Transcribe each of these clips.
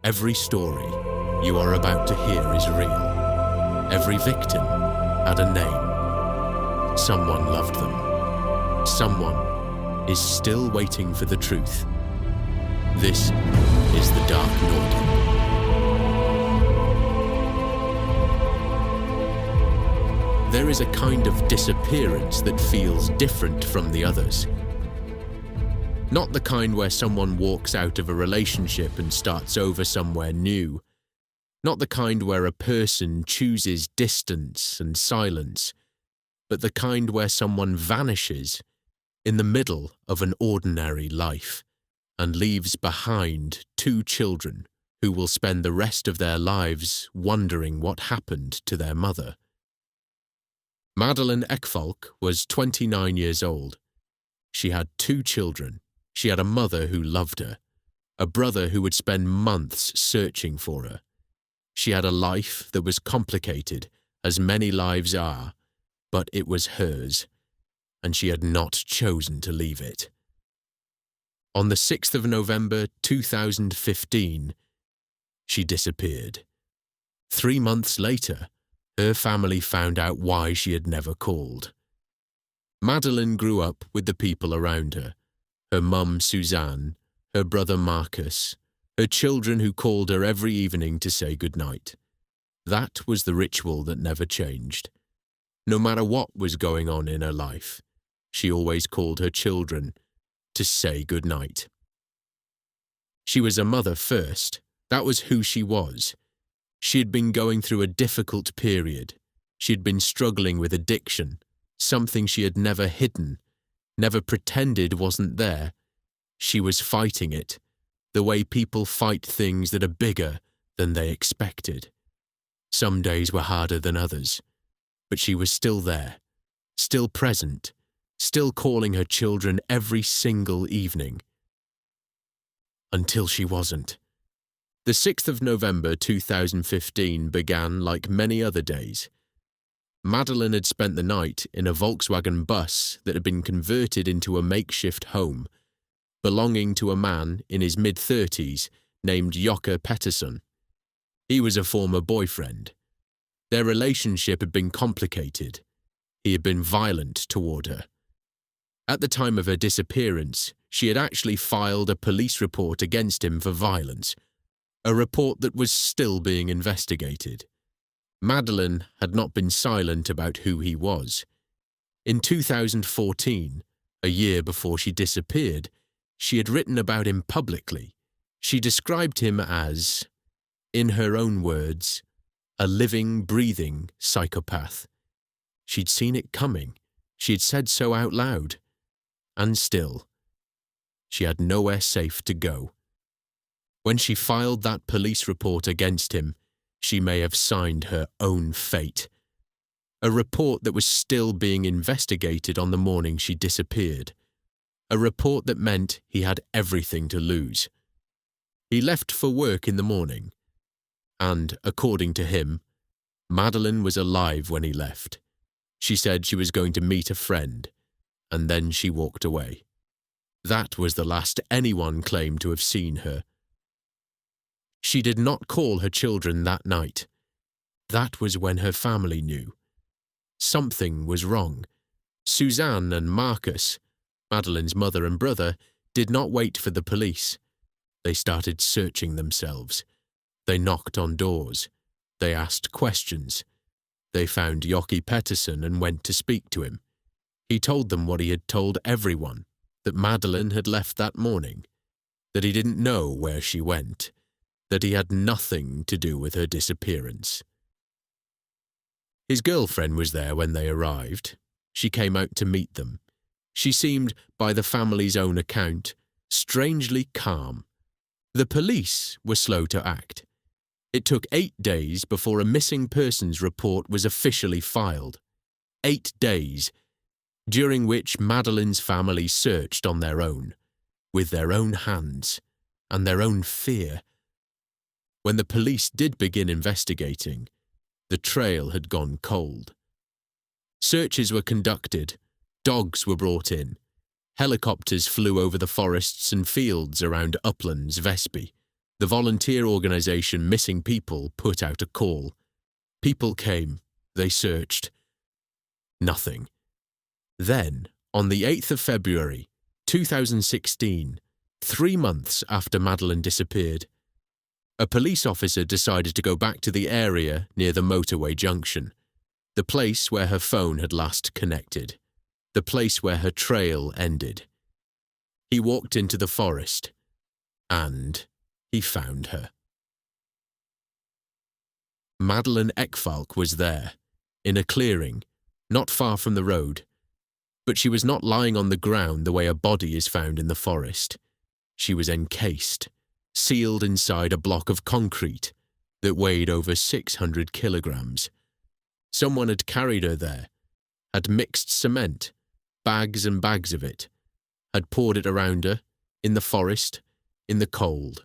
Every story you are about to hear is real. Every victim had a name. Someone loved them. Someone is still waiting for the truth. This is the Dark Nordic. There is a kind of disappearance that feels different from the others. Not the kind where someone walks out of a relationship and starts over somewhere new. Not the kind where a person chooses distance and silence, but the kind where someone vanishes in the middle of an ordinary life and leaves behind two children who will spend the rest of their lives wondering what happened to their mother. Madelene Ekfalk was 29 years old. She had two children. She had a mother who loved her, a brother who would spend months searching for her. She had a life that was complicated, as many lives are, but it was hers, and she had not chosen to leave it. On the 6th of November 2015, she disappeared. 3 months later, her family found out why she had never called. Madelene grew up with the people around her. Her mum, Suzanne, her brother, Marcus, her children who called her every evening to say goodnight. That was the ritual that never changed. No matter what was going on in her life, she always called her children to say goodnight. She was a mother first. That was who she was. She had been going through a difficult period. She had been struggling with addiction, something she had never hidden, never pretended wasn't there. She was fighting it, the way people fight things that are bigger than they expected. Some days were harder than others, but she was still there, still present, still calling her children every single evening. Until she wasn't. The 6th of November 2015 began like many other days. Madelene had spent the night in a Volkswagen bus that had been converted into a makeshift home, belonging to a man in his mid-30s named Jocke Pettersson. He was a former boyfriend. Their relationship had been complicated. He had been violent toward her. At the time of her disappearance, she had actually filed a police report against him for violence, a report that was still being investigated. Madelene had not been silent about who he was. In 2014, a year before she disappeared, she had written about him publicly. She described him as, in her own words, a living, breathing psychopath. She'd seen it coming. She had said so out loud. And still, she had nowhere safe to go. When she filed that police report against him, she may have signed her own fate. A report that was still being investigated on the morning she disappeared. A report that meant he had everything to lose. He left for work in the morning, and, according to him, Madelene was alive when he left. She said she was going to meet a friend, and then she walked away. That was the last anyone claimed to have seen her. She did not call her children that night. That was when her family knew. Something was wrong. Suzanne and Marcus, Madelene's mother and brother, did not wait for the police. They started searching themselves. They knocked on doors. They asked questions. They found Jocke Pettersson and went to speak to him. He told them what he had told everyone, that Madelene had left that morning, that he didn't know where she went, that he had nothing to do with her disappearance. His girlfriend was there when they arrived. She came out to meet them. She seemed, by the family's own account, strangely calm. The police were slow to act. It took 8 days before a missing persons report was officially filed. 8 days, during which Madelene's family searched on their own, with their own hands and their own fear. When the police did begin investigating, the trail had gone cold. Searches were conducted, dogs were brought in, helicopters flew over the forests and fields around Uplands, Väsby. The volunteer organisation Missing People put out a call. People came. They searched. Nothing. Then, on the 8th of February, 2016, 3 months after Madelene disappeared, a police officer decided to go back to the area near the motorway junction, the place where her phone had last connected, the place where her trail ended. He walked into the forest, and he found her. Madelene Ekfalk was there, in a clearing, not far from the road, but she was not lying on the ground the way a body is found in the forest. She was encased, sealed inside a block of concrete that weighed over 600 kilograms. Someone had carried her there, had mixed cement, bags and bags of it, had poured it around her, in the forest, in the cold,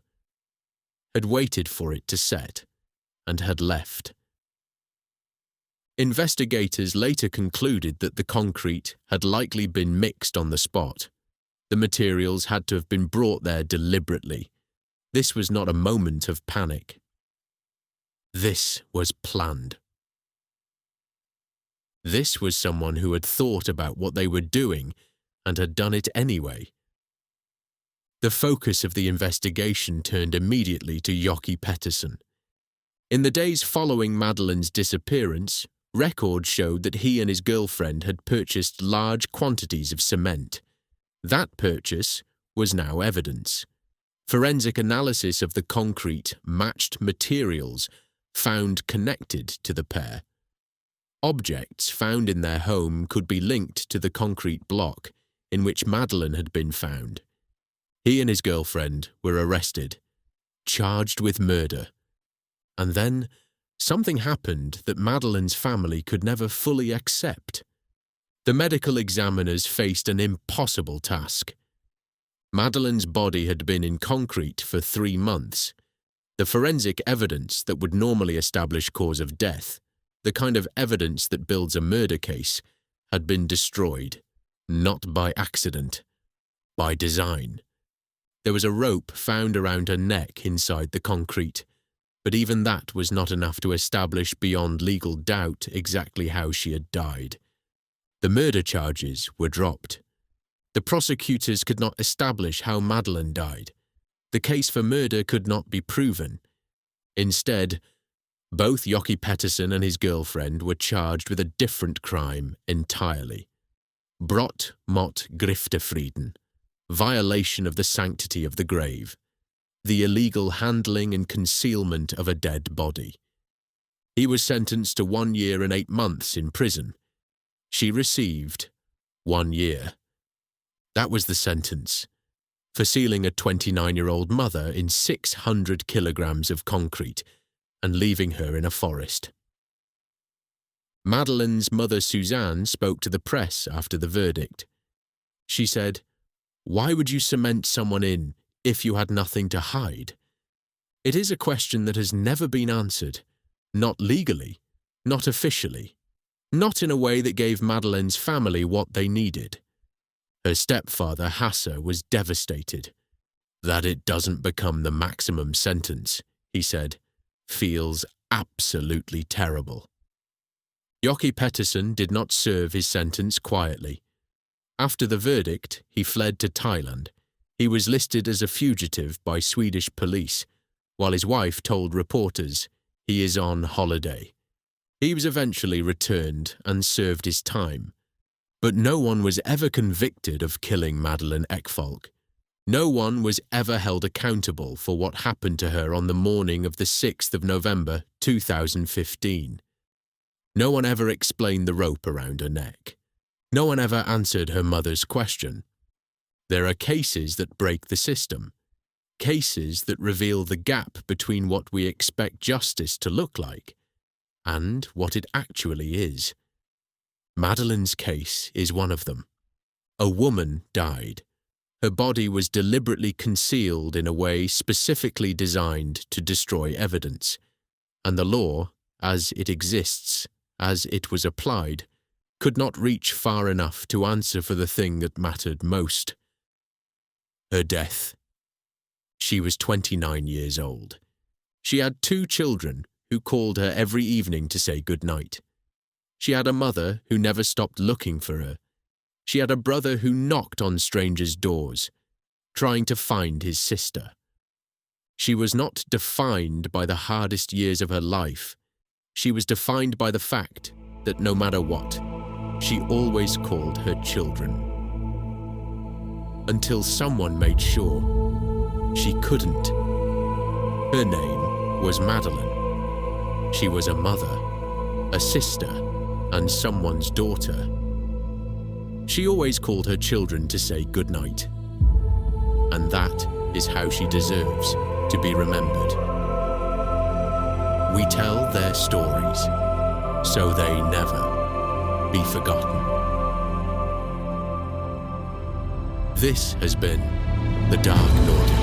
had waited for it to set, and had left. Investigators later concluded that the concrete had likely been mixed on the spot. The materials had to have been brought there deliberately. This was not a moment of panic. This was planned. This was someone who had thought about what they were doing and had done it anyway. The focus of the investigation turned immediately to Jocke Pettersson. In the days following Madelene's disappearance, records showed that he and his girlfriend had purchased large quantities of cement. That purchase was now evidence. Forensic analysis of the concrete matched materials found connected to the pair. Objects found in their home could be linked to the concrete block in which Madelene had been found. He and his girlfriend were arrested, charged with murder. And then something happened that Madelene's family could never fully accept. The medical examiners faced an impossible task. Madelene's body had been in concrete for 3 months. The forensic evidence that would normally establish cause of death, the kind of evidence that builds a murder case, had been destroyed, not by accident, by design. There was a rope found around her neck inside the concrete, but even that was not enough to establish beyond legal doubt exactly how she had died. The murder charges were dropped. The prosecutors could not establish how Madelene died. The case for murder could not be proven. Instead, both Jocke Pettersson and his girlfriend were charged with a different crime entirely. Brott mot griftefriden, violation of the sanctity of the grave, the illegal handling and concealment of a dead body. He was sentenced to 1 year and 8 months in prison. She received 1 year. That was the sentence, for sealing a 29-year-old mother in 600 kilograms of concrete and leaving her in a forest. Madelene's mother Suzanne spoke to the press after the verdict. She said, "Why would you cement someone in if you had nothing to hide? It is a question that has never been answered, not legally, not officially, not in a way that gave Madelene's family what they needed." Her stepfather, Hasse, was devastated. "That it doesn't become the maximum sentence," he said, "feels absolutely terrible." Jocke Pettersson did not serve his sentence quietly. After the verdict, he fled to Thailand. He was listed as a fugitive by Swedish police, while his wife told reporters he is on holiday. He was eventually returned and served his time. But no one was ever convicted of killing Madelene Ekfalk. No one was ever held accountable for what happened to her on the morning of the 6th of November 2015. No one ever explained the rope around her neck. No one ever answered her mother's question. There are cases that break the system, cases that reveal the gap between what we expect justice to look like and what it actually is. Madelene's case is one of them. A woman died. Her body was deliberately concealed in a way specifically designed to destroy evidence, and the law, as it exists, as it was applied, could not reach far enough to answer for the thing that mattered most: her death. She was 29 years old. She had 2 children who called her every evening to say goodnight. She had a mother who never stopped looking for her. She had a brother who knocked on strangers' doors, trying to find his sister. She was not defined by the hardest years of her life. She was defined by the fact that no matter what, she always called her children. Until someone made sure she couldn't. Her name was Madelene. She was a mother, a sister, and someone's daughter. She always called her children to say goodnight. And that is how she deserves to be remembered. We tell their stories, so they never be forgotten. This has been The Dark Nordic.